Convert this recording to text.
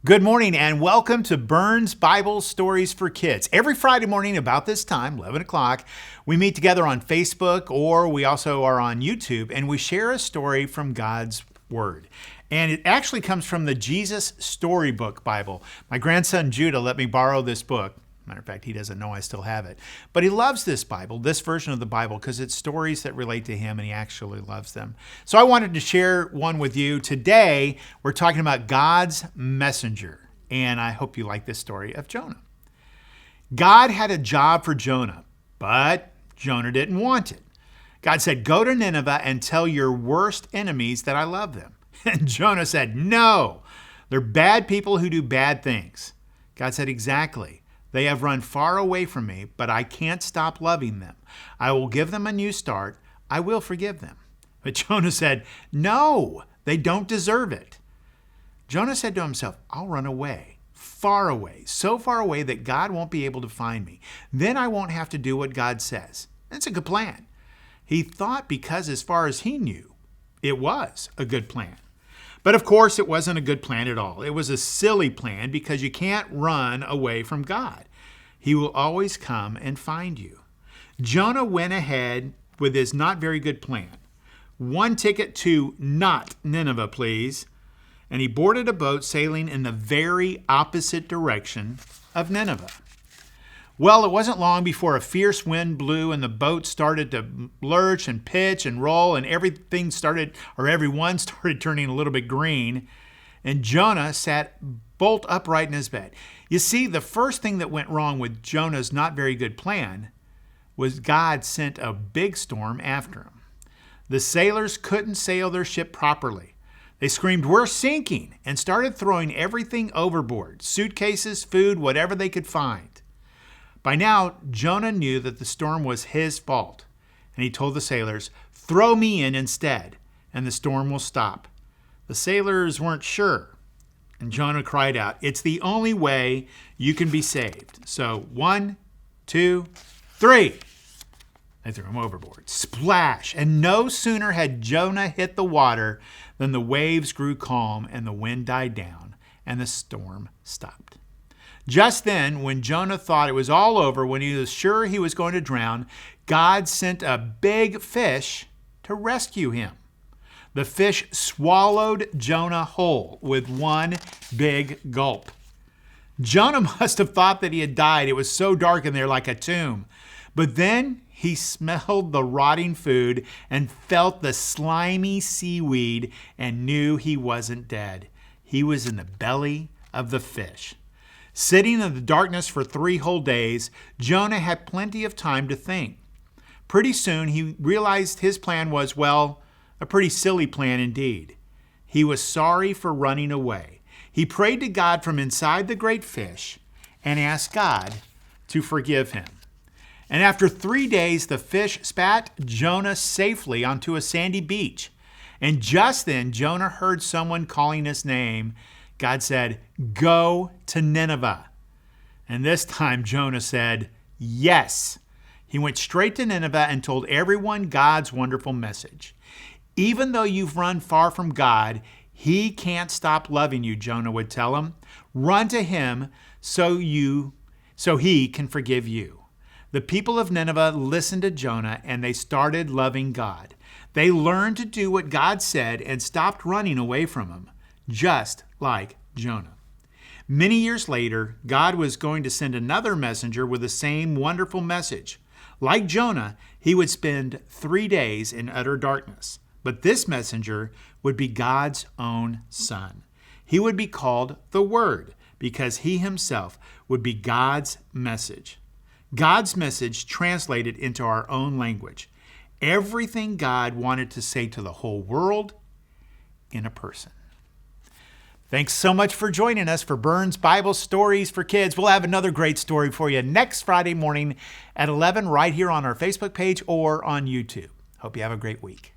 Good morning and welcome to Burns Bible Stories for Kids. Every Friday morning about this time, 11 o'clock, we meet together on Facebook or we also are on YouTube and we share a story from God's Word. And it actually comes from the Jesus Storybook Bible. My grandson Judah let me borrow this book. Matter of fact, he doesn't know I still have it. But he loves this Bible, this version of the Bible, because it's stories that relate to him and he actually loves them. So I wanted to share one with you. Today, we're talking about God's messenger. And I hope you like this story of Jonah. God had a job for Jonah, but Jonah didn't want it. God said, "Go to Nineveh and tell your worst enemies that I love them." And Jonah said, "No, they're bad people who do bad things." God said, "Exactly. They have run far away from me, but I can't stop loving them. I will give them a new start. I will forgive them." But Jonah said, "No, they don't deserve it." Jonah said to himself, "I'll run away, far away, so far away that God won't be able to find me. Then I won't have to do what God says." That's a good plan. He thought because as far as he knew, it was a good plan. But of course, it wasn't a good plan at all. It was a silly plan because you can't run away from God. He will always come and find you. Jonah went ahead with his not very good plan. One ticket to not Nineveh, please. And he boarded a boat sailing in the very opposite direction of Nineveh. Well, it wasn't long before a fierce wind blew and the boat started to lurch and pitch and roll and everyone started turning a little bit green. And Jonah sat bolt upright in his bed. You see, the first thing that went wrong with Jonah's not very good plan was God sent a big storm after him. The sailors couldn't sail their ship properly. They screamed, "We're sinking," and started throwing everything overboard, suitcases, food, whatever they could find. By now, Jonah knew that the storm was his fault, and he told the sailors, "Throw me in instead, and the storm will stop." The sailors weren't sure, and Jonah cried out, "It's the only way you can be saved." So 1, 2, 3. They threw him overboard. Splash! And no sooner had Jonah hit the water than the waves grew calm and the wind died down and the storm stopped. Just then, when Jonah thought it was all over, when he was sure he was going to drown, God sent a big fish to rescue him. The fish swallowed Jonah whole with one big gulp. Jonah must have thought that he had died. It was so dark in there like a tomb. But then he smelled the rotting food and felt the slimy seaweed and knew he wasn't dead. He was in the belly of the fish. Sitting in the darkness for 3 whole days, Jonah had plenty of time to think. Pretty soon he realized his plan was, well, a pretty silly plan indeed. He was sorry for running away. He prayed to God from inside the great fish and asked God to forgive him. And after 3 days, the fish spat Jonah safely onto a sandy beach. And just then, Jonah heard someone calling his name. God said, "Go to Nineveh." And this time Jonah said, yes. He went straight to Nineveh and told everyone God's wonderful message. Even though you've run far from God, He can't stop loving you, Jonah would tell him. Run to Him so He can forgive you. The people of Nineveh listened to Jonah and they started loving God. They learned to do what God said and stopped running away from Him, just like Jonah. Many years later, God was going to send another messenger with the same wonderful message. Like Jonah, he would spend 3 days in utter darkness. But this messenger would be God's own Son. He would be called the Word because he himself would be God's message. God's message translated into our own language. Everything God wanted to say to the whole world in a person. Thanks so much for joining us for Burns Bible Stories for Kids. We'll have another great story for you next Friday morning at 11 right here on our Facebook page or on YouTube. Hope you have a great week.